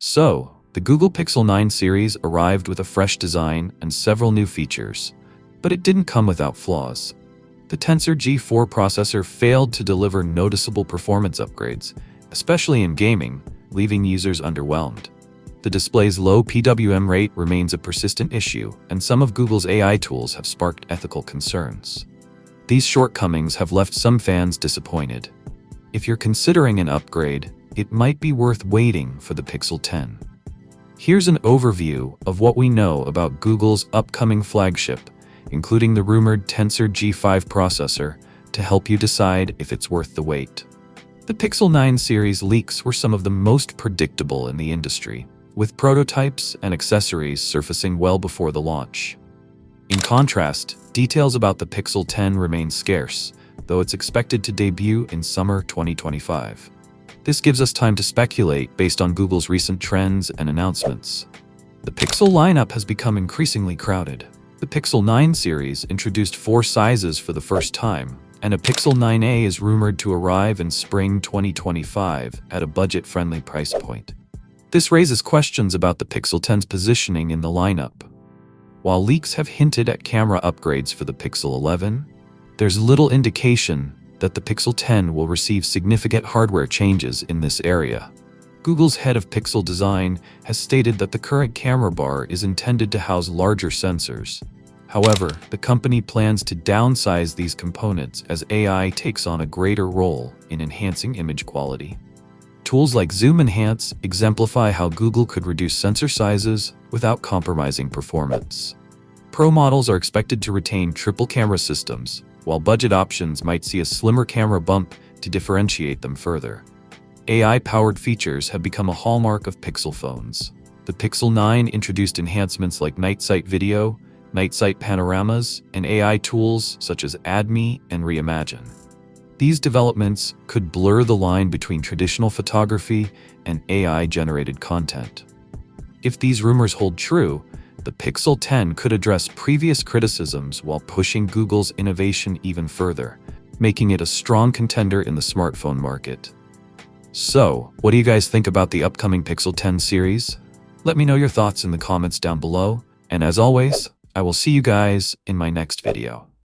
So, the Google Pixel 9 series arrived with a fresh design and several new features, but it didn't come without flaws. The Tensor G4 processor failed to deliver noticeable performance upgrades, especially in gaming, leaving users underwhelmed. The display's low PWM rate remains a persistent issue, and some of Google's AI tools have sparked ethical concerns. These shortcomings have left some fans disappointed. If you're considering an upgrade, it might be worth waiting for the Pixel 10. Here's an overview of what we know about Google's upcoming flagship, including the rumored Tensor G5 processor, to help you decide if it's worth the wait. The Pixel 9 series leaks were some of the most predictable in the industry, with prototypes and accessories surfacing well before the launch. In contrast, details about the Pixel 10 remain scarce, though it's expected to debut in summer 2025. This gives us time to speculate based on Google's recent trends and announcements. The Pixel lineup has become increasingly crowded. The Pixel 9 series introduced 4 sizes for the first time, and a Pixel 9a is rumored to arrive in spring 2025 at a budget-friendly price point. This raises questions about the Pixel 10's positioning in the lineup. While leaks have hinted at camera upgrades for the Pixel 11, there's little indication that the Pixel 10 will receive significant hardware changes in this area. Google's head of Pixel design has stated that the current camera bar is intended to house larger sensors. However, the company plans to downsize these components as AI takes on a greater role in enhancing image quality. Tools like Zoom Enhance exemplify how Google could reduce sensor sizes without compromising performance. Pro models are expected to retain triple camera systems, while budget options might see a slimmer camera bump to differentiate them further. AI-powered features have become a hallmark of Pixel phones. The Pixel 9 introduced enhancements like night sight video, night sight panoramas, and AI tools such as AdMe and Reimagine. These developments could blur the line between traditional photography and AI-generated content. If these rumors hold true, the Pixel 10 could address previous criticisms while pushing Google's innovation even further, making it a strong contender in the smartphone market. So, what do you guys think about the upcoming Pixel 10 series? Let me know your thoughts in the comments down below, and as always, I will see you guys in my next video.